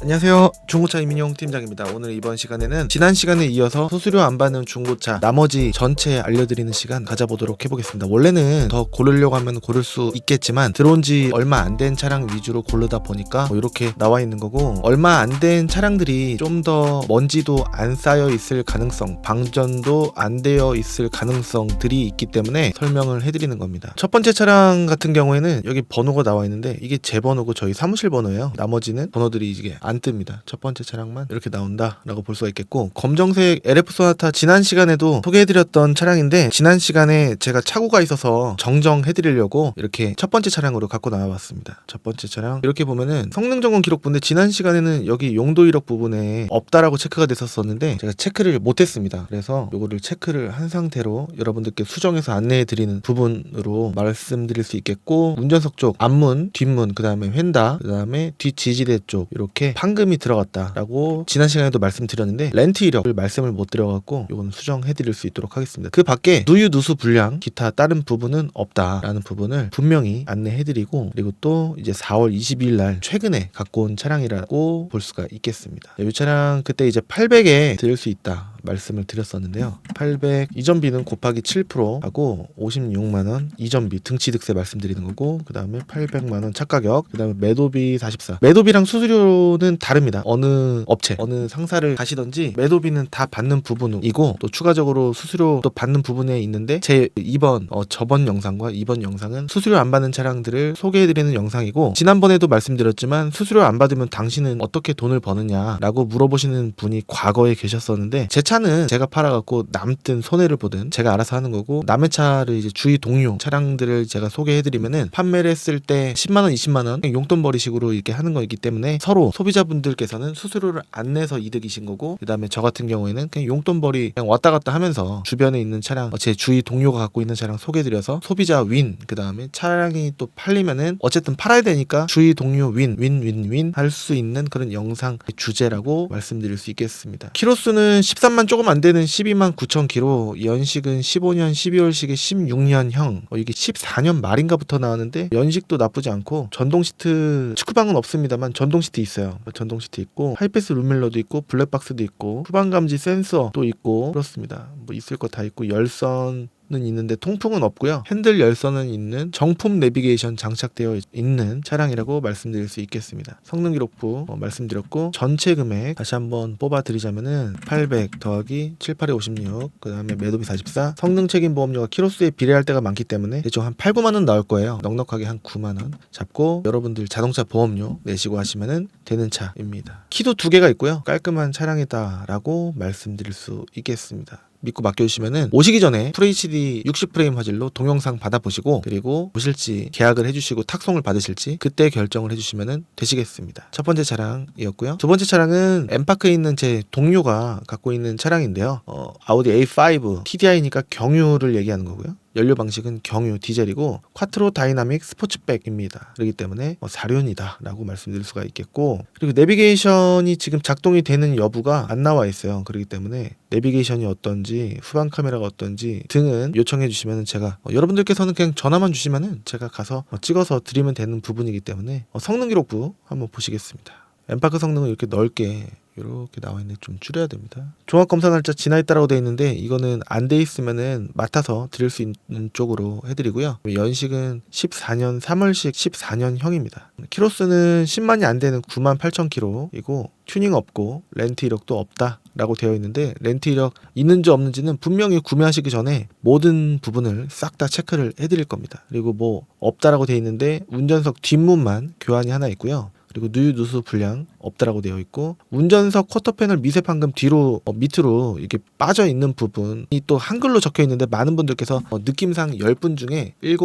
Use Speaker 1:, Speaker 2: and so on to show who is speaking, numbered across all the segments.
Speaker 1: 안녕하세요, 중고차 이민용 팀장입니다. 오늘 이번 시간에는 지난 시간에 이어서 수수료 안 받는 중고차 나머지 전체 알려드리는 시간 가져보도록 해보겠습니다. 원래는 더 고르려고 하면 고를 수 있겠지만 들어온 지 얼마 안 된 차량 위주로 고르다 보니까 이렇게 나와 있는 거고, 얼마 안 된 차량들이 좀 더 먼지도 안 쌓여 있을 가능성, 방전도 안 되어 있을 가능성들이 있기 때문에 설명을 해드리는 겁니다. 첫 번째 차량 같은 경우에는 여기 번호가 나와 있는데 이게 제 번호고 저희 사무실 번호예요. 나머지는 번호들이 이게 안 뜹니다. 첫 번째 차량만 이렇게 나온다 라고 볼 수가 있겠고, 검정색 LF 소나타 지난 시간에도 소개해드렸던 차량인데, 지난 시간에 제가 착오가 있어서 정정해드리려고 이렇게 첫 번째 차량으로 갖고 나와봤습니다. 첫 번째 차량 이렇게 보면은 성능 점검 기록부인데, 지난 시간에는 여기 용도 이력 부분에 없다라고 체크가 됐었는데 제가 체크를 못했습니다. 그래서 요거를 체크를 한 상태로 여러분들께 수정해서 안내해드리는 부분으로 말씀드릴 수 있겠고, 운전석 쪽 앞문, 뒷문, 그 다음에 휀다, 그 다음에 뒷지지대 쪽 이렇게 판금이 들어갔다라고 지난 시간에도 말씀드렸는데 렌트 이력을 말씀을 못 드려갖고 요건 수정해드릴 수 있도록 하겠습니다. 그 밖에 누유 누수 불량 기타 다른 부분은 없다라는 부분을 분명히 안내해드리고, 그리고 또 이제 4월 22일 날 최근에 갖고 온 차량이라고 볼 수가 있겠습니다. 이 차량 그때 이제 800에 드릴 수 있다 말씀을 드렸었는데요. 800 이전비는 곱하기 7% 하고 56만원 이전비 등취득세 말씀드리는 거고, 그 다음에 800만원 차가격, 그 다음에 매도비 44. 매도비랑 수수료는 다릅니다. 어느 업체, 어느 상사를 가시던지 매도비는 다 받는 부분이고, 또 추가적으로 수수료도 받는 부분에 있는데, 제 저번 영상과 이번 영상은 수수료 안 받는 차량들을 소개해드리는 영상이고, 지난번에도 말씀드렸지만 수수료 안 받으면 당신은 어떻게 돈을 버느냐 라고 물어보시는 분이 과거에 계셨었는데, 제 차는 제가 팔아갖고 남든 손해를 보든 제가 알아서 하는 거고, 남의 차를 이제 주위 동료 차량들을 제가 소개해드리면은 판매를 했을 때 10만원 20만원 용돈벌이식으로 이렇게 하는 거이기 때문에 서로 소비자분들께서는 수수료를 안 내서 이득이신 거고, 그 다음에 저 같은 경우에는 그냥 용돈벌이 그냥 왔다 갔다 하면서 주변에 있는 차량, 제 주위 동료가 갖고 있는 차량 소개해드려서 소비자 윈, 그 다음에 차량이 또 팔리면은 어쨌든 팔아야 되니까 주위 동료 윈 할 수 있는 그런 영상 주제라고 말씀드릴 수 있겠습니다. 키로수는 13만 조금 안 되는 12만 9천 키로, 연식은 15년 12월식의 16년형, 이게 14년 말인가부터 나왔는데 연식도 나쁘지 않고, 전동 시트, 축구방은 없습니다만 전동 시트 있어요. 전동 시트 있고, 하이패스 룸밀러도 있고, 블랙박스도 있고, 후방 감지 센서도 있고, 그렇습니다. 뭐 있을 거 다 있고, 열선 는 있는데 통풍은 없고요. 핸들 열선은 있는 정품 내비게이션 장착되어 있는 차량이라고 말씀드릴 수 있겠습니다. 성능 기록부 말씀드렸고, 전체 금액 다시 한번 뽑아 드리자면은 800 더하기 78에 56, 그 다음에 매도비 44, 성능 책임 보험료가 키로수에 비례할 때가 많기 때문에 대충 한 8, 9만원 나올 거예요. 넉넉하게 한 9만원 잡고 여러분들 자동차 보험료 내시고 하시면은 되는 차입니다. 키도 2개가 있고요. 깔끔한 차량이다 라고 말씀드릴 수 있겠습니다. 믿고 맡겨주시면은 오시기 전에 FHD 60프레임 화질로 동영상 받아보시고, 그리고 보실지 계약을 해주시고 탁송을 받으실지 그때 결정을 해주시면은 되시겠습니다. 첫 번째 차량이었고요. 두 번째 차량은 엠파크에 있는 제 동료가 갖고 있는 차량인데요. 아우디 A5 TDI니까 경유를 얘기하는 거고요. 연료 방식은 경유 디젤이고 콰트로 다이나믹 스포츠백입니다. 그렇기 때문에 4륜이다 라고 말씀드릴 수가 있겠고, 그리고 내비게이션이 지금 작동이 되는 여부가 안 나와 있어요. 그렇기 때문에 내비게이션이 어떤지, 후방 카메라가 어떤지 등은 요청해 주시면 제가 여러분들께서는 그냥 전화만 주시면은 제가 가서 찍어서 드리면 되는 부분이기 때문에 성능 기록부 한번 보시겠습니다. 엠파크 성능을 이렇게 넓게 이렇게 나와 있는데 좀 줄여야 됩니다. 종합검사 날짜 지나있다라고 되어 있는데 이거는 안 돼 있으면은 맡아서 드릴 수 있는 쪽으로 해드리고요. 연식은 14년 3월식 14년형입니다. 키로수는 10만이 안 되는 9만 8천 키로이고, 튜닝 없고 렌트 이력도 없다 라고 되어 있는데, 렌트 이력 있는지 없는지는 분명히 구매하시기 전에 모든 부분을 싹 다 체크를 해드릴 겁니다. 그리고 뭐 없다라고 되어 있는데 운전석 뒷문만 교환이 하나 있고요. 그리고 누유 누수 불량 없다라고 되어 있고, 운전석 쿼터 패널 미세 판금 뒤로 밑으로 이렇게 빠져 있는 부분이 또 한글로 적혀 있는데, 많은 분들께서 느낌상 10분 중에 7,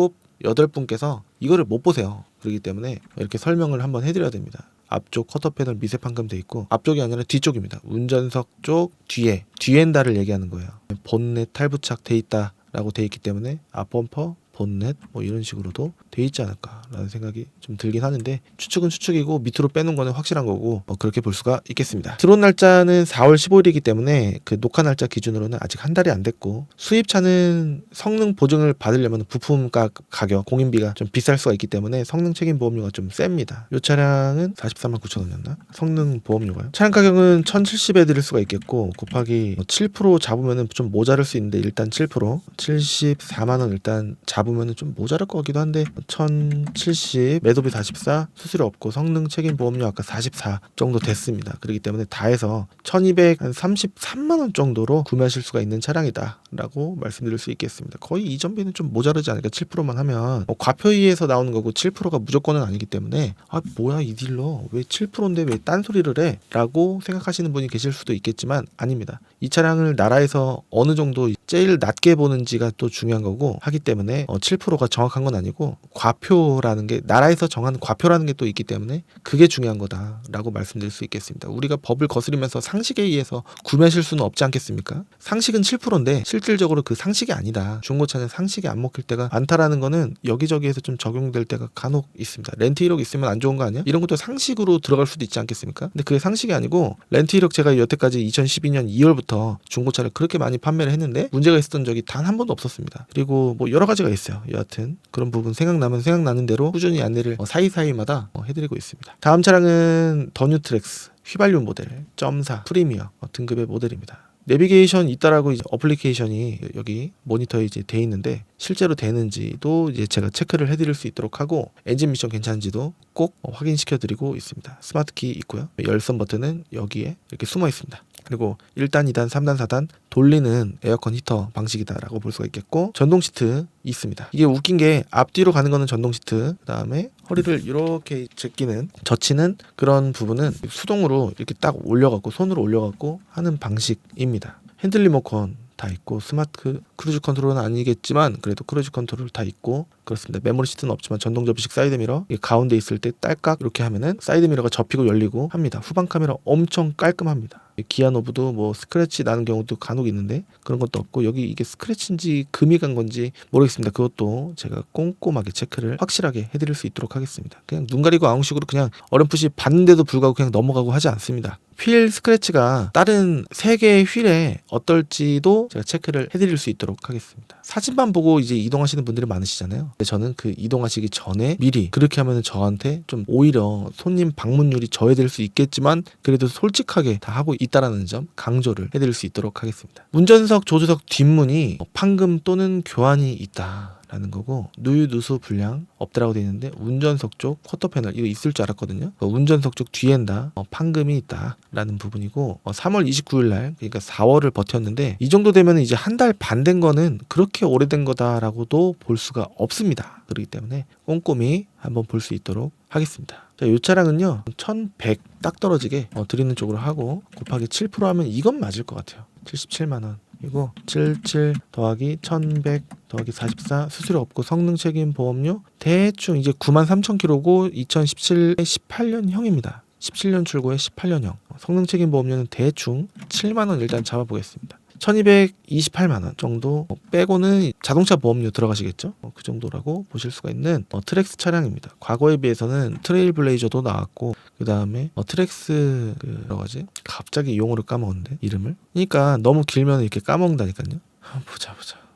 Speaker 1: 8분께서 이거를 못 보세요. 그렇기 때문에 이렇게 설명을 한번 해드려야 됩니다. 앞쪽 쿼터 패널 미세 판금 돼 있고, 앞쪽이 아니라 뒤쪽입니다. 운전석 쪽 뒤엔다를 얘기하는 거예요. 본넷 탈부착 돼 있다 라고 돼 있기 때문에 앞범퍼 본넷 뭐 이런 식으로도 돼 있지 않을까라는 생각이 좀 들긴 하는데, 추측은 추측이고 밑으로 빼놓은 거는 확실한 거고 그렇게 볼 수가 있겠습니다. 들어온 날짜는 4월 15일이기 때문에 그 녹화 날짜 기준으로는 아직 한 달이 안 됐고, 수입차는 성능 보증을 받으려면 부품가 가격, 공인비가 좀 비쌀 수가 있기 때문에 성능 책임 보험료가 좀 셉니다. 이 차량은 44만 9천 원이었나? 성능 보험료가요. 차량 가격은 1,070에 드릴 수가 있겠고, 곱하기 7% 잡으면은 좀 모자랄 수 있는데, 일단 7% 74만 원 일단 잡으면은 좀 모자랄 것 같기도 한데, 1,070 매도비 44 수수료 없고 성능 책임 보험료 아까 44 정도 됐습니다. 그렇기 때문에 다 해서 1,233만 원 정도로 구매하실 수가 있는 차량이다 라고 말씀드릴 수 있겠습니다. 거의 이전비는 좀 모자르지 않을까. 7%만 하면 과표위에서 나오는 거고 7%가 무조건은 아니기 때문에 뭐야 이 딜러 왜 7%인데 왜 딴소리를 해? 라고 생각하시는 분이 계실 수도 있겠지만 아닙니다. 이 차량을 나라에서 어느 정도 제일 낮게 보는지가 또 중요한 거고 하기 때문에 7%가 정확한 건 아니고 과표라는 게, 나라에서 정한 과표라는 게 또 있기 때문에 그게 중요한 거다라고 말씀드릴 수 있겠습니다. 우리가 법을 거스르면서 상식에 의해서 구매하실 수는 없지 않겠습니까? 상식은 7%인데 실질적으로 그 상식이 아니다. 중고차는 상식이 안 먹힐 때가 많다라는 거는 여기저기에서 좀 적용될 때가 간혹 있습니다. 렌트 1억 있으면 안 좋은 거 아니야? 이런 것도 상식으로 들어갈 수도 있지 않겠습니까? 근데 그게 상식이 아니고, 렌트 1억 제가 여태까지 2012년 2월부터 중고차를 그렇게 많이 판매를 했는데 문제가 있었던 적이 단 한 번도 없었습니다. 그리고 뭐 여러 가지가 있어요. 여하튼 그런 부분 생각나면 생각나는 대로 꾸준히 안내를 사이사이마다 해드리고 있습니다. 다음 차량은 더 뉴트렉스 휘발유 모델 .4 프리미어 등급의 모델입니다. 내비게이션 있다라고 이제 어플리케이션이 여기 모니터에 이제 돼 있는데, 실제로 되는지도 이제 제가 체크를 해드릴 수 있도록 하고, 엔진 미션 괜찮은지도 꼭 확인시켜 드리고 있습니다. 스마트키 있고요. 열선 버튼은 여기에 이렇게 숨어 있습니다. 그리고 1단, 2단, 3단, 4단 돌리는 에어컨 히터 방식이다라고 볼 수가 있겠고, 전동 시트 있습니다. 이게 웃긴 게 앞뒤로 가는 거는 전동 시트, 그 다음에 허리를 이렇게 제끼는, 젖히는 그런 부분은 수동으로 이렇게 딱 올려갖고 손으로 올려갖고 하는 방식입니다. 핸들 리모컨 다 있고, 스마트 크루즈 컨트롤은 아니겠지만 그래도 크루즈 컨트롤 다 있고 그렇습니다. 메모리 시트는 없지만 전동 접이식 사이드 미러, 가운데 있을 때 딸깍 이렇게 하면은 사이드 미러가 접히고 열리고 합니다. 후방 카메라 엄청 깔끔합니다. 기아 노브도 뭐 스크래치 나는 경우도 간혹 있는데 그런 것도 없고, 여기 이게 스크래치인지 금이 간 건지 모르겠습니다. 그것도 제가 꼼꼼하게 체크를 확실하게 해드릴 수 있도록 하겠습니다. 그냥 눈 가리고 아웅식으로 그냥 어렴풋이 봤는데도 불구하고 그냥 넘어가고 하지 않습니다. 휠 스크래치가 다른 3개의 휠에 어떨지도 제가 체크를 해드릴 수 있도록 하겠습니다. 사진만 보고 이제 이동하시는 분들이 많으시잖아요. 근데 저는 그 이동하시기 전에 미리 그렇게 하면 저한테 좀 오히려 손님 방문율이 저해될 수 있겠지만 그래도 솔직하게 다 하고 있다라는 점 강조를 해드릴 수 있도록 하겠습니다. 운전석, 조수석 뒷문이 판금 또는 교환이 있다 라는 거고, 누유 누수 불량 없다라고 되어 있는데, 운전석 쪽 쿼터 패널 이거 있을 줄 알았거든요. 운전석 쪽 뒤엔 다 판금이 있다라는 부분이고, 3월 29일 날, 그러니까 4월을 버텼는데 이 정도 되면 이제 한 달 반 된 거는 그렇게 오래된 거다라고도 볼 수가 없습니다. 그렇기 때문에 꼼꼼히 한번 볼 수 있도록 하겠습니다. 자, 이 차량은요 1100 딱 떨어지게 드리는 쪽으로 하고, 곱하기 7% 하면 이건 맞을 것 같아요. 77만 원. 이거 77 더하기 1100 더하기 44 수수료 없고 성능 책임 보험료 대충 이제 93,000km고 2017 18년형입니다. 17년 출고에 18년형. 성능 책임 보험료는 대충 7만 원 일단 잡아보겠습니다. 1228만 원 정도 빼고는 자동차 보험료 들어가시겠죠? 그 정도라고 보실 수가 있는 트랙스 차량입니다. 과거에 비해서는 트레일블레이저도 나왔고, 그 다음에 트랙스 뭐라고 하지? 갑자기 용어를 까먹었는데 이름을. 그러니까 너무 길면 이렇게 까먹는다니까요. 보자.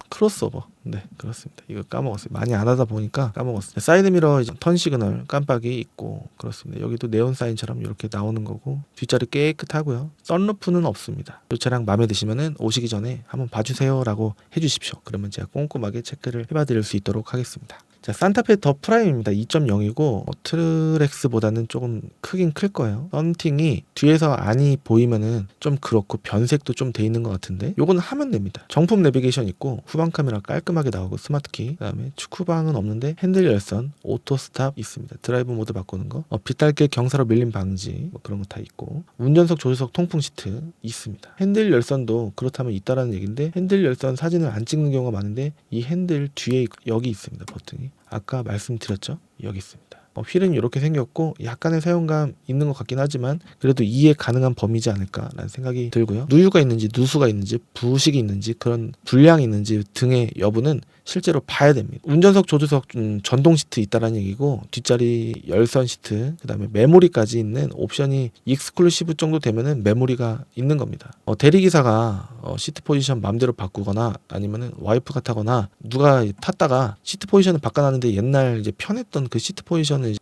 Speaker 1: 크로스오버. 네, 그렇습니다. 이거 까먹었어요. 많이 안 하다 보니까 까먹었어요. 사이드미러 이제 턴 시그널 깜빡이 있고 그렇습니다. 여기도 네온 사인처럼 이렇게 나오는 거고, 뒷자리 깨끗하고요. 썬루프는 없습니다. 이 차량 마음에 드시면은 오시기 전에 한번 봐주세요라고 해주십시오. 그러면 제가 꼼꼼하게 체크를 해봐드릴 수 있도록 하겠습니다. 자, 산타페 더 프라임입니다. 2.0이고 트렉스보다는 조금 크긴 클 거예요. 썬팅이 뒤에서 안이 보이면은 좀 그렇고 변색도 좀 돼 있는 것 같은데 요거는 하면 됩니다. 정품 내비게이션 있고 후방 카메라 깔끔하게 나오고 스마트키, 그다음에 축구방은 없는데 핸들 열선, 오토 스탑 있습니다. 드라이브 모드 바꾸는 거, 빗달개 경사로 밀림 방지 뭐 그런 거 다 있고, 운전석 조수석 통풍 시트 있습니다. 핸들 열선도 그렇다면 있다라는 얘기인데, 핸들 열선 사진을 안 찍는 경우가 많은데 이 핸들 뒤에 여기 있습니다. 버튼이 아까 말씀드렸죠? 여기 있습니다. 휠은 이렇게 생겼고 약간의 사용감 있는 것 같긴 하지만 그래도 이해 가능한 범위지 않을까라는 생각이 들고요. 누유가 있는지 누수가 있는지 부식이 있는지 그런 불량이 있는지 등의 여부는 실제로 봐야 됩니다. 운전석 조수석 전동 시트 있다라는 얘기고 뒷자리 열선 시트 그다음에 메모리까지 있는 옵션이 익스클루시브 정도 되면은 메모리가 있는 겁니다. 대리기사가 시트 포지션 마음대로 바꾸거나 아니면은 와이프가 타거나 누가 탔다가 시트 포지션을 바꿔놨는데 옛날 이제 편했던 그 시트 포지션을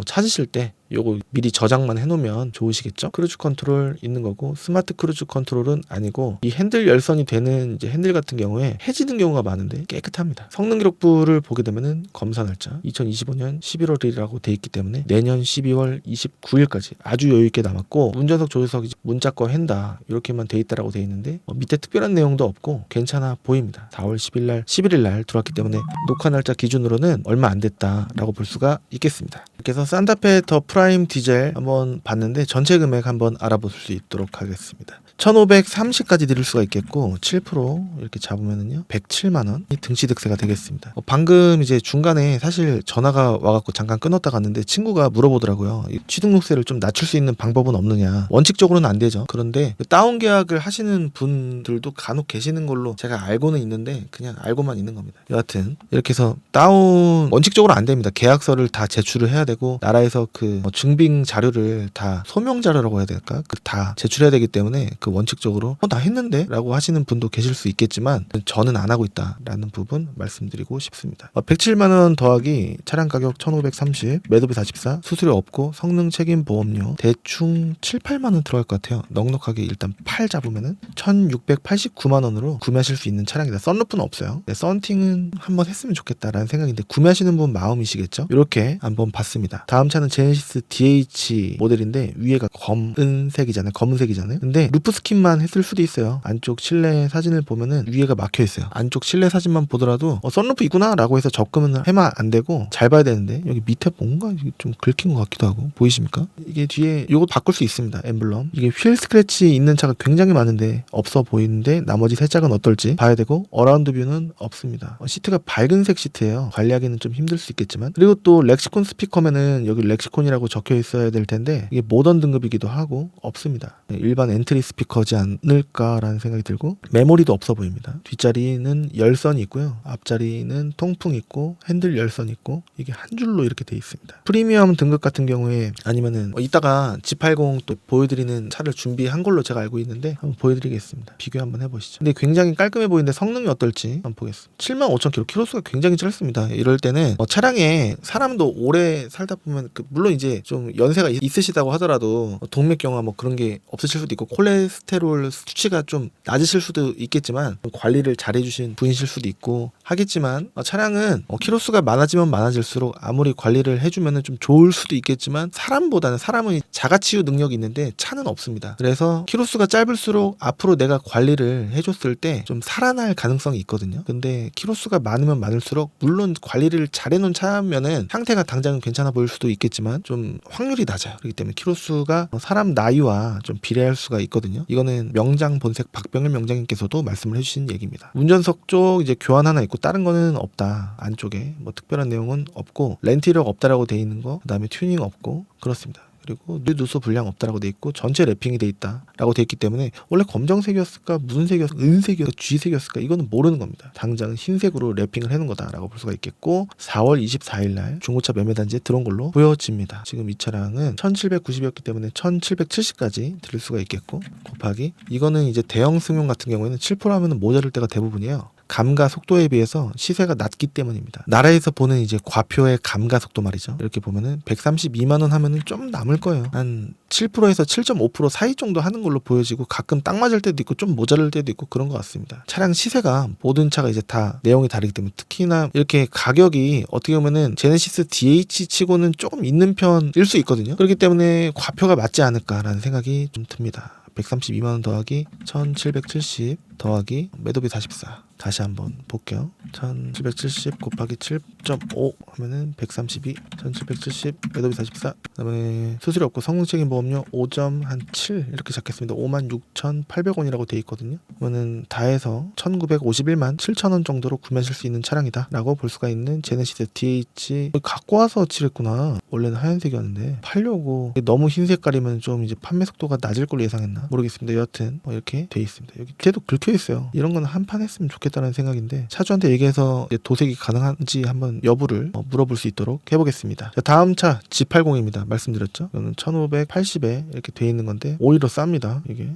Speaker 1: 찾으실 때 요거 미리 저장만 해놓으면 좋으시겠죠? 크루즈 컨트롤 있는 거고 스마트 크루즈 컨트롤은 아니고 이 핸들 열선이 되는 이제 핸들 같은 경우에 해지는 경우가 많은데 깨끗합니다. 성능 기록부를 보게 되면은 검사 날짜 2025년 11월이라고 돼 있기 때문에 내년 12월 29일까지 아주 여유 있게 남았고 운전석 조수석 문자꺼 핸다 이렇게만 돼 있다라고 돼 있는데 밑에 특별한 내용도 없고 괜찮아 보입니다. 4월 11일 날 들어왔기 때문에 녹화 날짜 기준으로는 얼마 안 됐다라고 볼 수가 있겠습니다. 그래서 산타페 더 프라임 디젤 한번 봤는데 전체 금액 한번 알아볼 수 있도록 하겠습니다. 1530까지 드릴 수가 있겠고 7% 이렇게 잡으면은요 107만원 등치득세가 되겠습니다. 방금 이제 중간에 사실 전화가 와갖고 잠깐 끊었다 갔는데 친구가 물어보더라고요. 취등록세를 좀 낮출 수 있는 방법은 없느냐. 원칙적으로는 안 되죠. 그런데 다운 계약을 하시는 분들도 간혹 계시는 걸로 제가 알고는 있는데 그냥 알고만 있는 겁니다. 여하튼 이렇게 해서 다운 원칙적으로 안 됩니다. 계약서를 다 제출을 해야 되고 나라에서 그 증빙 자료를 다 소명 자료라고 해야 될까? 그 다 제출해야 되기 때문에 그 원칙적으로 나 했는데? 라고 하시는 분도 계실 수 있겠지만 저는 안 하고 있다라는 부분 말씀드리고 싶습니다. 107만원 더하기 차량 가격 1530 매도비 44 수수료 없고 성능 책임 보험료 대충 7, 8만원 들어갈 것 같아요. 넉넉하게 일단 8 잡으면은 1689만원으로 구매하실 수 있는 차량이다. 썬루프는 없어요. 썬팅은 한번 했으면 좋겠다라는 생각인데 구매하시는 분 마음이시겠죠? 이렇게 한번 봤습니다. 다음 차는 제네시스 DH 모델인데 위에가 검은색이잖아요. 근데 루프 스킨만 했을 수도 있어요. 안쪽 실내 사진을 보면은 위에가 막혀 있어요. 안쪽 실내 사진만 보더라도 썬루프 있구나 라고 해서 접근은 하면 안 되고 잘 봐야 되는데 여기 밑에 뭔가 좀 긁힌 것 같기도 하고 보이십니까? 이게 뒤에 요거 바꿀 수 있습니다. 엠블럼. 이게 휠 스크래치 있는 차가 굉장히 많은데 없어 보이는데 나머지 세 짝은 어떨지 봐야 되고 어라운드 뷰는 없습니다. 시트가 밝은색 시트예요. 관리하기는 좀 힘들 수 있겠지만 그리고 또 렉시콘 스피커면은 여기 렉시콘이라고 적혀 있어야 될 텐데 이게 모던 등급이기도 하고 없습니다. 일반 엔트리 스피커지 않을까라는 생각이 들고 메모리도 없어 보입니다. 뒷자리는 열선이 있고요. 앞자리는 통풍 있고 핸들 열선 있고 이게 한 줄로 이렇게 돼 있습니다. 프리미엄 등급 같은 경우에 아니면은 이따가 G80 또 보여드리는 차를 준비한 걸로 제가 알고 있는데 한번 보여드리겠습니다. 비교 한번 해보시죠. 근데 굉장히 깔끔해 보이는데 성능이 어떨지 한번 보겠습니다. 75,000km 키로수가 굉장히 짧습니다. 이럴 때는 차량에 사람도 오래 살다 보면 물론 이제 좀 연세가 있으시다고 하더라도 동맥경화 뭐 그런 게 없으실 수도 있고 콜레스테롤 수치가 좀 낮으실 수도 있겠지만 관리를 잘 해주신 분이실 수도 있고 하겠지만 차량은 키로수가 많아지면 많아질수록 아무리 관리를 해주면 좀 좋을 수도 있겠지만 사람은 자가치유 능력이 있는데 차는 없습니다. 그래서 키로수가 짧을수록 앞으로 내가 관리를 해줬을 때 좀 살아날 가능성이 있거든요. 근데 키로수가 많으면 많을수록 물론 관리를 잘 해놓은 차면은 상태가 당장은 괜찮아 보일 수도 있겠지만 좀 확률이 낮아요. 그렇기 때문에 키로수가 사람 나이와 좀 비례할 수가 있거든요. 이거는 명장 본색 박병일 명장님께서도 말씀을 해주신 얘기입니다. 운전석 쪽 이제 교환 하나 있고 다른 거는 없다. 안쪽에 뭐 특별한 내용은 없고 렌트 이력 없다라고 돼 있는 거 그다음에 튜닝 없고 그렇습니다. 그리고 누수 불량 없다라고 돼 있고 전체 랩핑이 돼 있다라고 돼 있기 때문에 원래 검정색이었을까 무슨 색이었을까 은색이었을까 쥐색이었을까 이거는 모르는 겁니다. 당장은 흰색으로 랩핑을 해놓은 거다라고 볼 수가 있겠고 4월 24일 날 중고차 매매단지에 들어온 걸로 보여집니다. 지금 이 차량은 1790이었기 때문에 1770까지 드릴 수가 있겠고 곱하기 이거는 이제 대형 승용 같은 경우에는 7% 하면 모자랄 때가 대부분이에요. 감가 속도에 비해서 시세가 낮기 때문입니다. 나라에서 보는 이제 과표의 감가 속도 말이죠. 이렇게 보면은 132만 원 하면은 좀 남을 거예요. 한 7%에서 7.5% 사이 정도 하는 걸로 보여지고 가끔 딱 맞을 때도 있고 좀 모자랄 때도 있고 그런 것 같습니다. 차량 시세가 모든 차가 이제 다 내용이 다르기 때문에 특히나 이렇게 가격이 어떻게 보면은 제네시스 DH 치고는 조금 있는 편일 수 있거든요. 그렇기 때문에 과표가 맞지 않을까라는 생각이 좀 듭니다. 132만 원 더하기 1770 더하기 매도비 44 다시 한번 볼게요. 1770 곱하기 7.5 하면은 132, 1770 매도비 44. 그다음에 수수료 없고 성능책임 보험료 5점 한 7 이렇게 잡겠습니다. 56,800원이라고 돼 있거든요. 그러면은 다 해서 1951만 7천원 정도로 구매하실 수 있는 차량이다라고 볼 수가 있는 제네시스 DH. 갖고 와서 칠했구나. 원래는 하얀색이었는데 팔려고. 너무 흰 색깔이면 좀 이제 판매 속도가 낮을 걸로 예상했나 모르겠습니다. 여하튼 이렇게 돼 있습니다. 여기 밑에도 긁혀 있어요. 이런 건 한 판 했으면 좋겠다는 생각인데 차주한테 얘기해서 이제 도색이 가능한지 한번 여부를 물어볼 수 있도록 해보겠습니다. 자, 다음 차 G80입니다. 말씀드렸죠. 이거는 1580에 이렇게 돼 있는 건데 오히려 쌉니다. 이게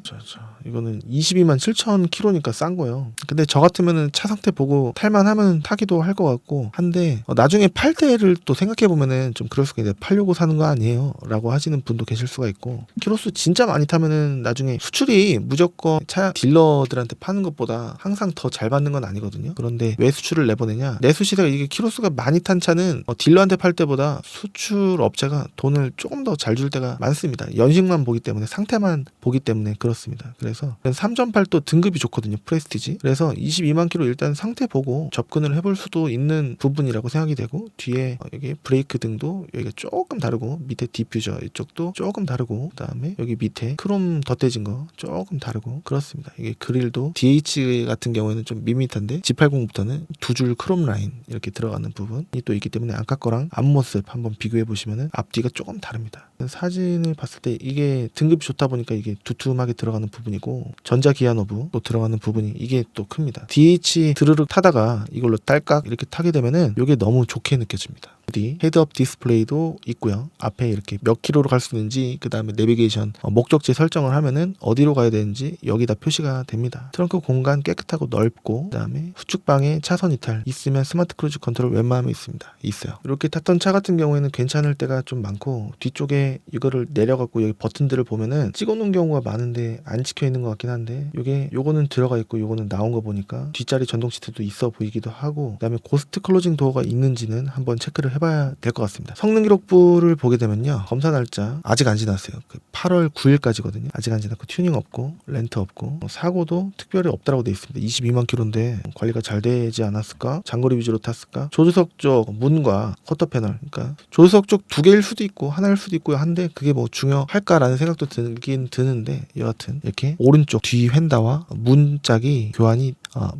Speaker 1: 이거는 22만 7천 킬로니까 싼 거예요. 근데 저 같으면은 차 상태 보고 탈만하면 타기도 할 것 같고 한데 나중에 팔 때를 또 생각해 보면은 좀 그럴 수가 있는데 팔려고 사는 거 아니에요 라고 하시는 분도 계실 수가 있고, 키로수 진짜 많이 타면은 나중에 수출이 무조건 차 딜러들한테 파는 것보다 항상 더 잘 받는 건 아니거든요. 그런데 왜 수출을 내보내냐, 내수시세가 이게 키로수가 많이 탄 차는 딜러한테 팔 때보다 수출 업체가 돈을 조금 더 잘 줄 때가 많습니다. 연식만 보기 때문에, 상태만 보기 때문에 그렇습니다. 그래서 3.8도 등급이 좋거든요. 프레스티지. 그래서 22만 킬로 일단 상태 보고 접근을 해볼 수도 있는 부분이라고 생각이 되고, 뒤에 여기 브레이크 등도 여기가 조금 다르고, 밑에 디퓨저 이쪽도 조금 다르고, 그다음에 여기 밑에 크롬 덧대진 거 조금 다르고 그렇습니다. 이게 그릴도 DH 같은 경우에는 좀 밋밋한데 G80부터는 두 줄 크롬 라인 이렇게 들어가는 부분이 또 있기 때문에 아까 거랑 앞모습 한번 비교해 보시면은 앞뒤가 조금 다릅니다. 사진을 봤을 때 이게 등급이 좋다 보니까 이게 두툼하게 들어가는 부분이고, 전자 기아 노브 또 들어가는 부분이 이게 또 큽니다. DH 드르륵 타다가 이걸로 딸깍 이렇게 타게 되면은 이게 너무 좋게 느껴집니다. 헤드업 디스플레이도 있고요. 앞에 이렇게 몇 킬로로 갈 수 있는지, 그 다음에 내비게이션 목적지 설정을 하면은 어디로 가야 되는지 여기다 표시가 됩니다. 트렁크 공간 깨끗하고 넓고, 그 다음에 후측방에 차선 이탈 있으면 스마트 크루즈 컨트롤 웬만하면 있어요. 이렇게 탔던 차 같은 경우에는 괜찮을 때가 좀 많고, 뒤쪽에 이거를 내려갖고 여기 버튼들을 보면은 찍어놓은 경우가 많은데 안 찍혀 있는 것 같긴 한데, 요거는 들어가 있고 요거는 나온 거 보니까 뒷자리 전동 시트도 있어 보이기도 하고, 그 다음에 고스트 클로징 도어가 있는지는 한번 체크를 해봐야 될 것 같습니다. 성능 기록부를 보게 되면요, 검사 날짜 아직 안 지났어요. 8월 9일까지거든요. 아직 안 지났고 튜닝 없고 렌트 없고 사고도 특별히 없다라고 돼 있습니다. 22만 킬로인데 관리가 잘 되지 않았을까? 장거리 위주로 탔을까? 조수석 쪽 문과 쿼터 패널, 그러니까 조수석 쪽 두 개일 수도 있고 하나일 수도 있고 한데 그게 뭐 중요할까라는 생각도 들긴 드는데, 여하튼 이렇게 오른쪽 뒤 휀다와 문짝이 교환이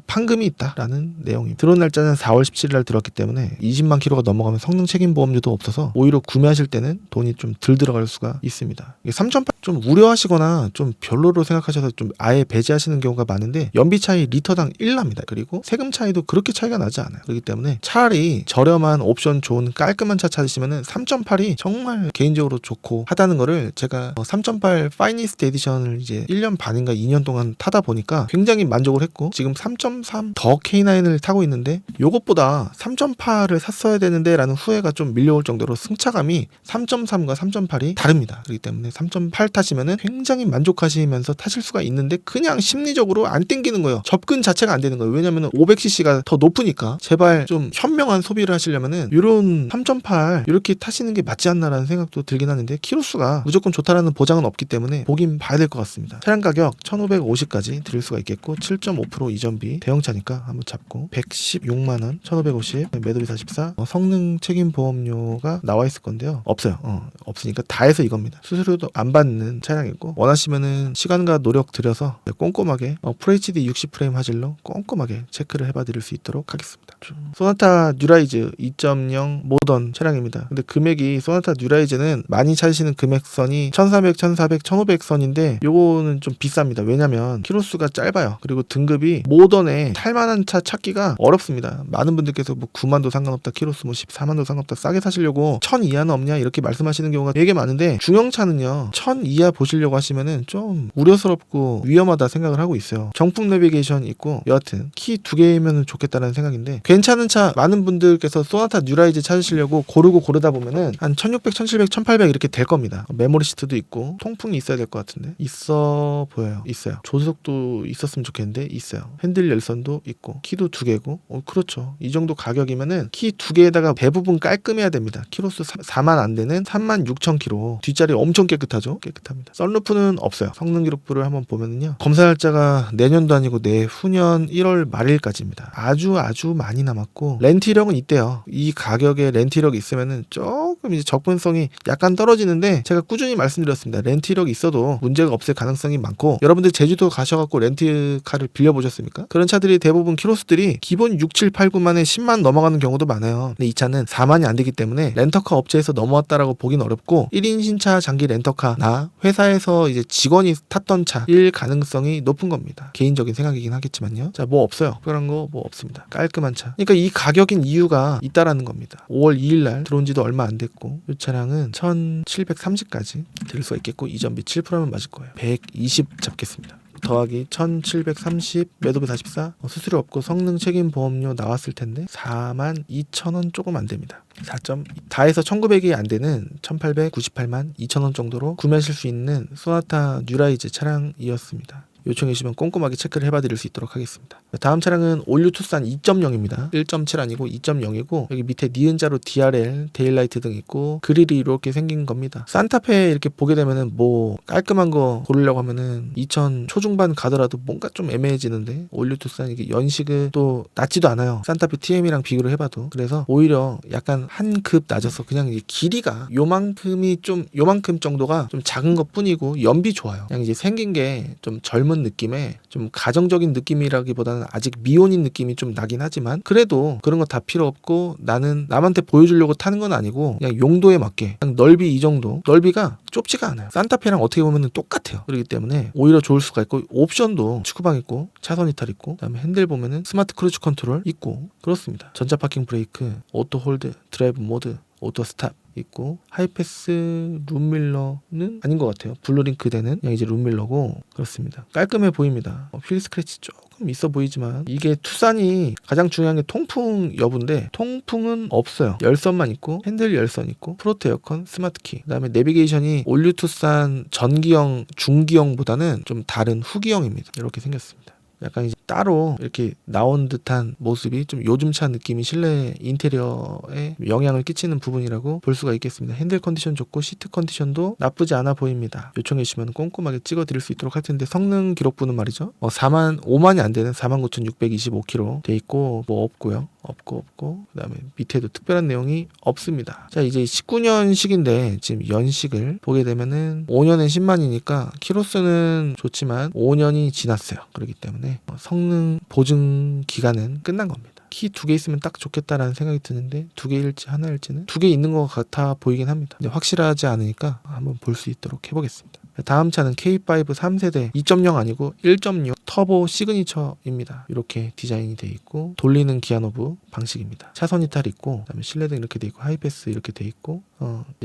Speaker 1: 판금이 있다라는 내용이 들어온 날짜는 4월 17일 날 들었기 때문에 20만 킬로가 넘어가면 성능 책임 보험료도 없어서 오히려 구매하실 때는 돈이 좀 덜 들어갈 수가 있습니다. 3.8 좀 우려하시거나 좀 별로로 생각하셔서 좀 아예 배제하시는 경우가 많은데, 연비 차이 리터당 1납니다. 그리고 세금 차이도 그렇게 차이가 나지 않아요. 그렇기 때문에 차라리 저렴한 옵션 좋은 깔끔한 차 찾으시면은 3.8이 정말 개인적으로 좋고 하다는 거를 제가 3.8 파이니스트 에디션을 이제 1년 반인가 2년 동안 타다 보니까 굉장히 만족을 했고, 지금 3.3 더 K9을 타고 있는데 요것보다 3.8을 샀어야 되는데 라는 후회가 좀 밀려올 정도로 승차감이 3.3과 3.8이 다릅니다. 그렇기 때문에 3.8 타시면은 굉장히 만족하시면서 타실 수가 있는데, 그냥 심리적으로 안 땡기는 거예요. 접근 자체가 안 되는 거예요. 왜냐면은 500cc가 더 높으니까. 제발 좀 현명한 소비를 하시려면은 요런 3.8 이렇게 타시는 게 맞지 않나라는 생각도 들긴 하는데, 키로수가 무조건 좋다라는 보장은 없기 때문에 보긴 봐야 될 것 같습니다. 차량 가격 1,550까지 드릴 수가 있겠고, 7.5% 이전비 대형차니까 한번 잡고 116만원 1,550 매도비 44 성능 책임 보험료가 나와 있을 건데요. 없어요. 없으니까 다 해서 이겁니다. 수수료도 안 받는 차량이고, 원하시면은 시간과 노력 들여서 꼼꼼하게 FHD 60프레임 화질로 꼼꼼하게 체크를 해봐 드릴 수 있도록 하겠습니다. 소나타 뉴라이즈 2.0 모던 차량입니다. 근데 금액이 소나타 뉴라이즈는 많이 찾으시는 금액선이 1,400, 1,400, 1,500 선인데 요거는 좀 비쌉니다. 왜냐면 키로수가 짧아요. 그리고 등급이 모던에 탈만한 차 찾기가 어렵습니다. 많은 분들께서 뭐 9만도 상관없다, 키로수 뭐 14만도 상관없다, 싸게 사시려고 1,000 이하는 없냐 이렇게 말씀하시는 경우가 되게 많은데, 중형차는요 1,000 이하 보시려고 하시면은 좀 우려스럽고 위험하다 생각을 하고 있어요. 정품 내비게이션 있고, 여하튼 키 2개면 좋겠다는 생각인데, 괜찮은 차 많은 분들께서 소나타 뉴라이즈 찾으시려고 고르다 보면은 한 1,600, 1,700, 1,800 이렇게 될 겁니다. 메모리 시트도 있고 통풍이 있어야 될 것 같은데 있어 보여요. 있어요. 조수석도 있었으면 좋겠는데 있어요. 핸들 열선도 있고 키도 2개고 그렇죠. 이 정도 가격이면은 키 2개에다가 대부분 깔끔해야 됩니다. 키로수 4만 안 되는 36,000km. 뒷자리 엄청 깨끗하죠. 깨끗합니다. 썬루프는 없어요. 성능 기록부를 한번 보면은요, 검사 날짜가 내년도 아니고 내후년 1월 말일까지입니다. 아주 많이 남았고 렌트 이력은 있대요. 이 가격에 렌트 이력이 있으면은 조금 이제 접근성이 약간 떨어지는데, 제가 꾸준히 말씀드렸습니다. 렌트 이력이 있어도 문제가 없을 가능성이 많고, 여러분들 제주도 가셔갖고 렌트카를 빌려보셨습니까? 그런 차들이 대부분 키로수들이 기본 6, 7, 8, 9만에 10만 넘어가는 경우도 많아요. 근데 이 차는 4만이 안 되기 때문에 렌터카 업체에서 넘어왔다라고 보긴 어렵고, 1인 신차 장기 렌터카나 회사에서 이제 직원이 탔던 차일 가능성이 높은 겁니다. 개인적인 생각이긴 하겠지만요. 자, 뭐 없어요. 특별한 거 뭐 없습니다. 깔끔한 차. 그러니까 이 가격인 이유가 있다라는 겁니다. 5월 2일 날 들어온 지도 얼마 안 됐고, 이 차량은 1730까지 들 수가 있겠고, 이전비 7%면 맞을 거예요. 120 잡겠습니다. 더하기 1730 매도비 44, 수수료 없고 성능 책임 보험료 나왔을 텐데 42,000원 조금 안 됩니다. 4점 다 해서 1900이 안 되는 1898만 2천원 정도로 구매하실 수 있는 소나타 뉴라이즈 차량이었습니다. 요청해 주시면 꼼꼼하게 체크를 해봐 드릴 수 있도록 하겠습니다. 다음 차량은 올류 투싼 2.0입니다. 1.7 아니고 2.0이고, 여기 밑에 니은자로 DRL, 데일라이트 등 있고, 그릴이 이렇게 생긴 겁니다. 산타페 이렇게 보게 되면은 뭐 깔끔한 거 고르려고 하면은 2000 초중반 가더라도 뭔가 좀 애매해지는데, 올류 투싼 이게 연식은 또 낮지도 않아요. 산타페 TM이랑 비교를 해봐도. 그래서 오히려 약간 한 급 낮아서 그냥 이제 길이가 요만큼 정도가 좀 작은 것 뿐이고, 연비 좋아요. 그냥 이제 생긴 게 좀 젊은 느낌의 좀 가정적인 느낌이라기보다는 아직 미혼인 느낌이 좀 나긴 하지만, 그래도 그런 거 다 필요 없고, 나는 남한테 보여주려고 타는 건 아니고 그냥 용도에 맞게, 그냥 넓이 이 정도, 넓이가 좁지가 않아요. 산타페랑 어떻게 보면 똑같아요. 그렇기 때문에 오히려 좋을 수가 있고, 옵션도 축구방 있고 차선 이탈 있고, 그다음에 핸들 보면은 스마트 크루즈 컨트롤 있고, 그렇습니다. 전자 파킹 브레이크, 오토 홀드, 드라이브 모드, 오토 스탑 있고, 하이패스 룸밀러는 아닌 것 같아요. 블루링크 되는 그냥 이제 룸밀러고, 그렇습니다. 깔끔해 보입니다. 휠 스크래치 조금 있어 보이지만, 이게 투싼이 가장 중요한 게 통풍 여부인데, 통풍은 없어요. 열선만 있고, 핸들 열선 있고, 프로트 에어컨, 스마트 키, 그다음에 내비게이션이 올류 투싼 전기형, 중기형보다는 좀 다른 후기형입니다. 이렇게 생겼습니다. 약간 이제 따로 이렇게 나온 듯한 모습이 좀 요즘 차 느낌이 실내 인테리어에 영향을 끼치는 부분이라고 볼 수가 있겠습니다. 핸들 컨디션 좋고 시트 컨디션도 나쁘지 않아 보입니다. 요청해 주시면 꼼꼼하게 찍어 드릴 수 있도록 할 텐데, 성능 기록부는 말이죠, 5만이 안 되는 49,625km 돼 있고, 뭐 없고요. 없고 그다음에 밑에도 특별한 내용이 없습니다. 자, 이제 19년식인데 지금 연식을 보게 되면은 5년에 10만이니까 키로수는 좋지만 5년이 지났어요. 그렇기 때문에 성능 보증 기간은 끝난 겁니다. 키 2개 있으면 딱 좋겠다라는 생각이 드는데, 2개일지 하나일지는 2개 있는 것 같아 보이긴 합니다. 근데 확실하지 않으니까 한번 볼 수 있도록 해보겠습니다. 다음 차는 K5 3세대 2.0 아니고 1.6 터보 시그니처입니다. 이렇게 디자인이 되어 있고, 돌리는 기아노브 방식입니다. 차선 이탈 있고, 그다음에 실내등 이렇게 되어 있고, 하이패스 이렇게 되어 있고,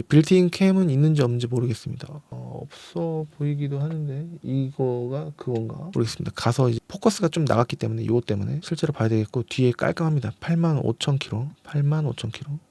Speaker 1: 빌트인 캠은 있는지 없는지 모르겠습니다. 없어 보이기도 하는데 이거가 그건가 모르겠습니다. 가서 이제 포커스가 좀 나갔기 때문에 이것 때문에 실제로 봐야 되겠고, 뒤에 깔끔합니다. 85,000km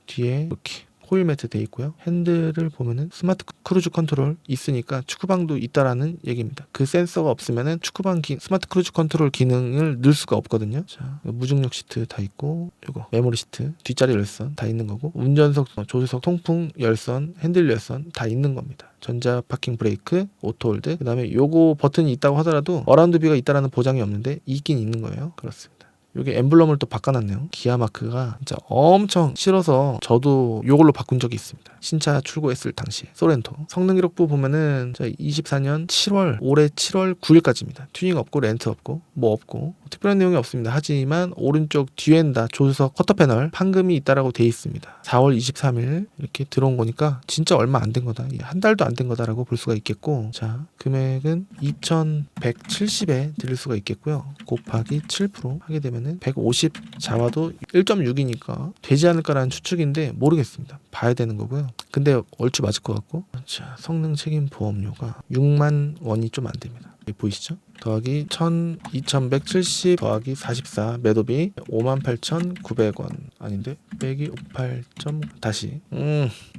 Speaker 1: 뒤에 이렇게 호일 매트 돼 있고요. 핸들을 보면은 스마트 크루즈 컨트롤 있으니까 축구방도 있다라는 얘기입니다. 그 센서가 없으면은 축구방 스마트 크루즈 컨트롤 기능을 넣을 수가 없거든요. 자, 무중력 시트 다 있고, 이거 메모리 시트, 뒷자리 열선 다 있는 거고, 운전석, 조수석 통풍 열선, 핸들 열선 다 있는 겁니다. 전자 파킹 브레이크, 오토 홀드, 그다음에 요거 버튼이 있다고 하더라도 어라운드 뷰가 있다라는 보장이 없는데 있긴 있는 거예요. 그렇습니다. 여기 엠블럼을 또 바꿔놨네요. 기아 마크가 진짜 엄청 싫어서 저도 요걸로 바꾼 적이 있습니다. 신차 출고했을 당시에. 소렌토 성능 기록부 보면은 24년 7월, 올해 7월 9일까지입니다. 튜닝 없고 렌트 없고 뭐 없고 특별한 내용이 없습니다. 하지만 오른쪽 뒤엔다 조수석 커터 패널 판금이 있다라고 돼 있습니다. 4월 23일 이렇게 들어온 거니까 진짜 얼마 안 된 거다. 한 달도 안 된 거다라고 볼 수가 있겠고, 자, 금액은 2,170에 드릴 수가 있겠고요. 곱하기 7% 하게 되면 150 잡아도 1.6이니까 되지 않을까라는 추측인데 모르겠습니다. 봐야 되는 거고요. 근데 얼추 맞을 것 같고, 자, 성능 책임 보험료가 6만 원이 좀 안 됩니다. 보이시죠? 더하기 2,170 더하기 44 매도비 58,900원 아닌데 빼기 58. 다시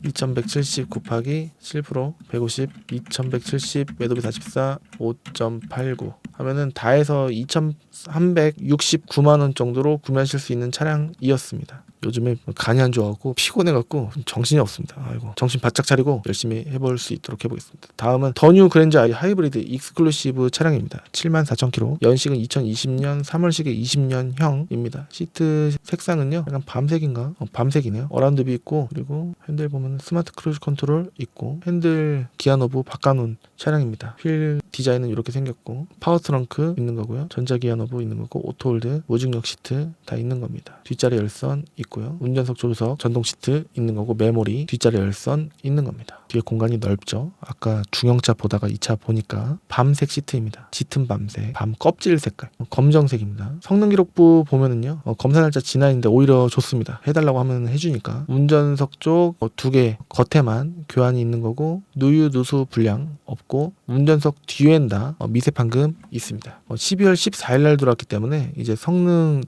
Speaker 1: 2,170 곱하기 7% 150 2,170 매도비 44 5.89 하면은 다 해서 2,369만 원 정도로 구매하실 수 있는 차량이었습니다. 요즘에 간이 안 좋아갖고 피곤해갖고 정신이 없습니다. 아이고, 정신 바짝 차리고 열심히 해볼 수 있도록 해보겠습니다. 다음은 더뉴 그랜저 i 하이브리드 익스클루시브 차량입니다. 74,000km, 연식은 2020년 3월식의 20년형입니다. 시트 색상은요 약간 밤색인가? 밤색이네요. 어라운드 뷰 있고, 그리고 핸들 보면 스마트 크루즈 컨트롤 있고, 핸들 기아 노브 바꿔놓은 차량입니다. 휠 디자인은 이렇게 생겼고, 파워 트렁크 있는 거고요, 전자 기아 노브 있는 거고, 오토홀드, 무중력 시트 다 있는 겁니다. 뒷자리 열선 있고, 운전석 조수석 전동 시트 있는 거고, 메모리, 뒷자리 열선 있는 겁니다. 뒤에 공간이 넓죠. 아까 중형차 보다가 이 차 보니까 밤색 시트입니다. 짙은 밤색, 밤 껍질 색깔, 검정색입니다. 성능 기록부 보면은요, 검사 날짜 지나 있는데 오히려 좋습니다. 해달라고 하면 해주니까. 운전석 쪽 2개 겉에만 교환이 있는 거고, 누유 누수 불량 없고, 운전석 뒤엔 다 미세 판금 있습니다. 12월 14일 날 들어왔기 때문에 이제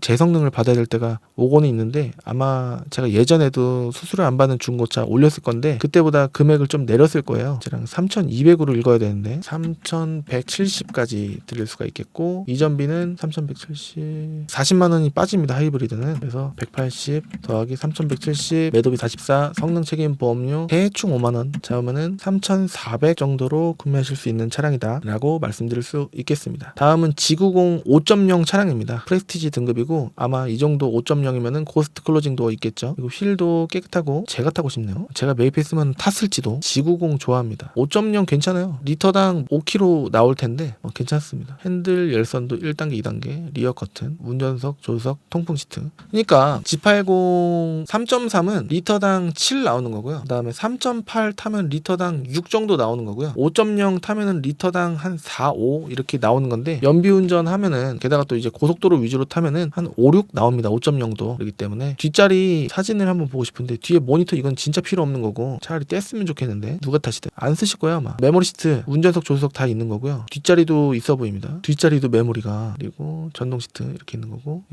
Speaker 1: 재성능을 받아야 될 때가 오고는 있는데, 아마 제가 예전에도 수수료 안 받는 중고차 올렸을 건데 그때보다 금액을 좀 내렸을 거예요. 제랑 3,200으로 읽어야 되는데 3,170까지 드릴 수가 있겠고, 이전비는 3,170 40만 원이 빠집니다. 하이브리드는. 그래서 180 더하기 3,170, 매도비 44, 성능 책임 보험료 대충 5만 원 잡으면은 3,400 정도로 구매하실 수 있는 차량이다 라고 말씀드릴 수 있겠습니다. 다음은 G90 5.0 차량입니다. 프레스티지 등급이고, 아마 이 정도 5.0이면은 고스트 클로징 도어 있겠죠. 그리고 휠도 깨끗하고 제가 타고 싶네요. 제가 매입했으면 탔을지도. G90 좋아합니다. 5.0 괜찮아요. 리터당 5km 나올 텐데 괜찮습니다. 핸들 열선도 1단계 2단계, 리어 커튼, 운전석 조수석 통풍 시트. 그러니까 G80 3.3은 리터당 7 나오는 거고요. 그 다음에 3.8 타면 리터당 6 정도 나오는 거고요. 5.0 타면은 리터당 한 4, 5 이렇게 나오는 건데, 연비운전 하면은, 게다가 또 이제 고속도로 위주로 타면은 한 5, 6 나옵니다. 5.0도. 그렇기 때문에 뒷자리 사진을 한번 보고 싶은데, 뒤에 모니터 이건 진짜 필요 없는 거고, 차라리 뗐으면 좋겠는데 누가 타시대? 안 쓰실 거야 아마. 메모리 시트, 운전석 조수석 다 있는 거고요. 뒷자리도 있어 보입니다. 뒷자리도 메모리가, 그리고 전동 시트 이렇게 있는 거고,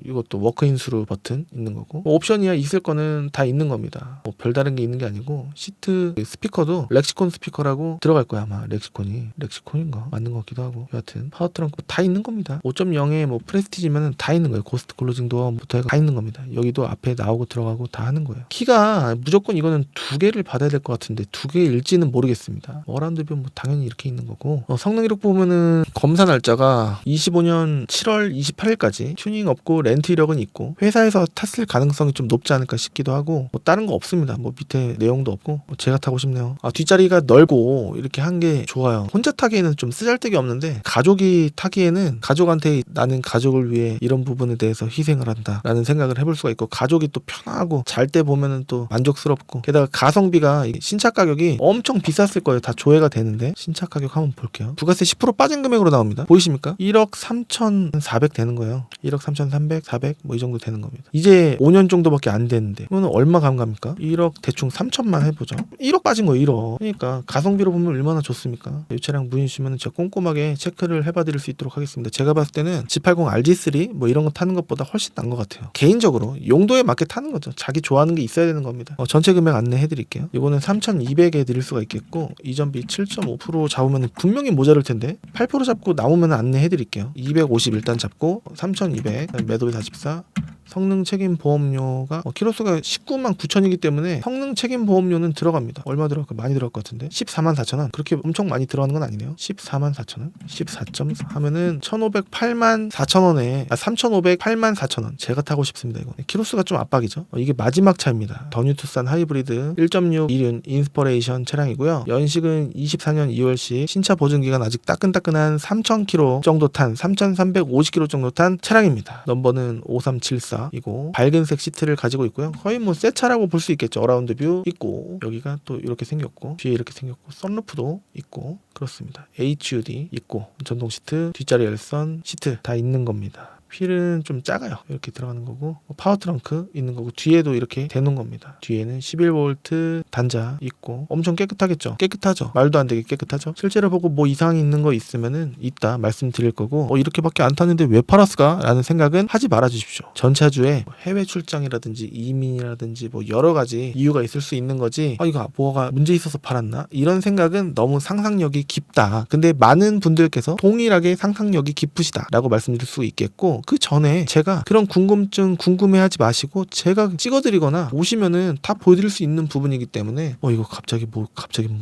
Speaker 1: 이것도 워크인 스루 버튼 있는 거고, 옵션이야 있을 거는 다 있는 겁니다. 별다른 게 있는 게 아니고, 시트 스피커도 렉시콘 스피커라고 들어갈 거야 아마. 렉시콘인가 맞는 것 같기도 하고. 여하튼 파워 트렁크 다 있는 겁니다. 5.0에 뭐 프레스티지면은 다 있는 거예요. 고스트 클로징 도어부터 해서 다 있는 겁니다. 여기도 앞에 나오고 들어가고 다 하는 거예요. 키가 무조건 이거는 2개를 받아야 될 것 같은데 2개일지는 모르겠습니다. 어라운드 뷰 뭐 당연히 이렇게 있는 거고, 성능 기록 보면은 검사 날짜가 25년 7월 28일까지, 튜닝 없고 렌트 이력은 있고, 회사에서 탔을 가능성이 좀 높지 않을까 싶기도 하고, 뭐 다른 거 없습니다. 뭐 밑에 내용도 없고, 제가 타고 싶네요. 뒷자리가 넓고 이렇게 한 게 좋아요. 혼자 타기에는 좀 쓰잘데기 없는데, 가족이 타기에는, 가족한테 나는 가족을 위해 이런 부분에 대해서 희생을 한다 라는 생각을 해볼 수가 있고, 가족이 또 편하고 잘 때 보면은 또 만족스럽고, 게다가 가성비가 신차 가격이 엄청 비쌌을 거예요. 다 조회가 되는데, 신차 가격 한번 볼게요. 부가세 10% 빠진 금액으로 나옵니다. 보이십니까? 1억 3,400 되는 거예요. 1억 3,300, 400 뭐 이 정도 되는 겁니다. 이제 5년 정도밖에 안 됐는데 그러면 얼마 감갑니까? 1억 대충 3천만 해보죠. 1억 빠진 거예요. 1억. 그러니까 가성비로 보면 얼마나 좋습니까? 이 차량 문의 주시면 제가 꼼꼼하게 체크를 해봐드릴 수 있도록 하겠습니다. 제가 봤을 때는 G80 RG3 뭐 이런 거 타는 것보다 훨씬 난 것 같아요. 개인적으로 용도에 맞게 타는 거죠. 자기 좋아하는 게 있어야 되는 겁니다. 전체 금액 안내해드릴게요. 이거는 3,200에 드릴 수가 있겠고, 이전비 7.5% 잡으면 분명히 모자랄 텐데 8% 잡고 나오면 안내해드릴게요. 250 일단 잡고 3,200, 매도비 44, 성능 책임 보험료가 키로수가 19만 9천이기 때문에 성능 책임 보험료는 들어갑니다. 얼마 들어갈까? 많이 들어갈 것 같은데 14만 4천 원. 그렇게 엄청 많이 들어가는 건 아니네요. 14만 4천 원, 14.4 하면은 1,508만 4천 원에 3,508만 4천 원. 제가 타고 싶습니다. 이거 키로수가 좀 압박이죠. 이게 마지막 차입니다. 더뉴 투싼 하이브리드 1.6 이륜 인스퍼레이션 차량이고요. 연식은 24년 2월식, 신차 보증기간 아직 따끈따끈한 3,000km 정도 탄, 3,350km 정도 탄 차량입니다. 넘버는 5374 이고, 밝은색 시트를 가지고 있고요. 거의 뭐 새 차라고 볼 수 있겠죠. 어라운드 뷰 있고, 여기가 또 이렇게 생겼고, 뒤에 이렇게 생겼고, 썬루프도 있고, 그렇습니다. HUD 있고, 전동 시트, 뒷자리 열선, 시트 다 있는 겁니다. 휠은 좀 작아요. 이렇게 들어가는 거고 파워 트렁크 있는 거고 뒤에도 이렇게 대놓은 겁니다. 뒤에는 11V 단자 있고 엄청 깨끗하겠죠. 깨끗하죠. 말도 안 되게 깨끗하죠. 실제로 보고 뭐 이상이 있는 거 있으면은 이따 말씀드릴 거고 이렇게밖에 안 탔는데 왜 팔았을까? 라는 생각은 하지 말아 주십시오. 전차주에 해외 출장이라든지 이민이라든지 뭐 여러 가지 이유가 있을 수 있는 거지 이거 뭐가 문제 있어서 팔았나? 이런 생각은 너무 상상력이 깊다. 근데 많은 분들께서 동일하게 상상력이 깊으시다 라고 말씀드릴 수 있겠고 그 전에 제가 그런 궁금증 궁금해하지 마시고 제가 찍어드리거나 오시면은 다 보여드릴 수 있는 부분이기 때문에 이거 갑자기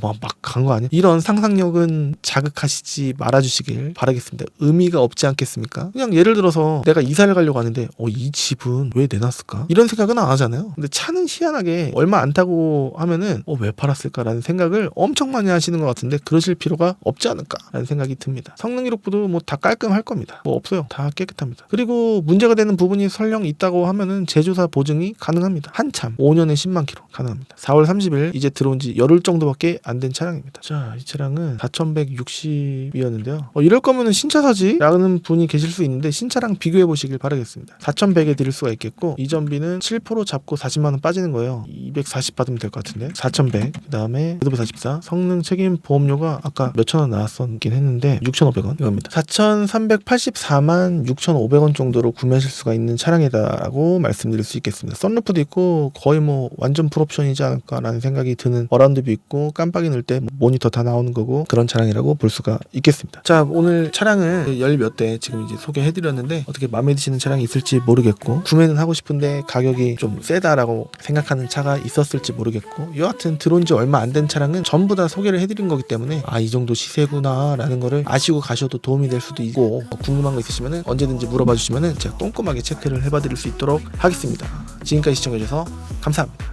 Speaker 1: 막 간 거 아니야? 이런 상상력은 자극하시지 말아주시길 바라겠습니다. 의미가 없지 않겠습니까? 그냥 예를 들어서 내가 이사를 가려고 하는데 이 집은 왜 내놨을까? 이런 생각은 안 하잖아요. 근데 차는 희한하게 얼마 안 타고 하면은 왜 팔았을까라는 생각을 엄청 많이 하시는 것 같은데 그러실 필요가 없지 않을까라는 생각이 듭니다. 성능 기록부도 뭐 다 깔끔할 겁니다. 없어요. 다 깨끗합니다. 그리고 문제가 되는 부분이 설령 있다고 하면은 제조사 보증이 가능합니다. 한참 5년에 10만 킬로 가능합니다. 4월 30일 이제 들어온 지 열흘 정도밖에 안 된 차량입니다. 자, 이 차량은 4160이었는데요. 이럴 거면은 신차 사지? 라는 분이 계실 수 있는데 신차랑 비교해 보시길 바라겠습니다. 4100에 드릴 수가 있겠고 이전비는 7% 잡고 40만원 빠지는 거예요. 240 받으면 될 것 같은데 4100 그 다음에 V44 성능 책임 보험료가 아까 몇천원 나왔었긴 했는데 6,500원 이겁니다. 4,384만 6,500원 정도로 구매하실 수가 있는 차량이다라고 말씀드릴 수 있겠습니다. 썬루프도 있고 거의 뭐 완전 풀옵션이지 않을까라는 생각이 드는 어라운드뷰 있고 깜빡이 넣을 때 모니터 다 나오는 거고 그런 차량이라고 볼 수가 있겠습니다. 자, 오늘 차량을 열 몇 대 지금 이제 소개해드렸는데 어떻게 마음에 드시는 차량이 있을지 모르겠고 구매는 하고 싶은데 가격이 좀 세다라고 생각하는 차가 있었을지 모르겠고 여하튼 들어온 지 얼마 안 된 차량은 전부 다 소개를 해드린 거기 때문에 이 정도 시세구나 라는 거를 아시고 가셔도 도움이 될 수도 있고 궁금한 거 있으시면 언제든지 물어봐 주시면 제가 꼼꼼하게 체크를 해봐 드릴 수 있도록 하겠습니다. 지금까지 시청해주셔서 감사합니다.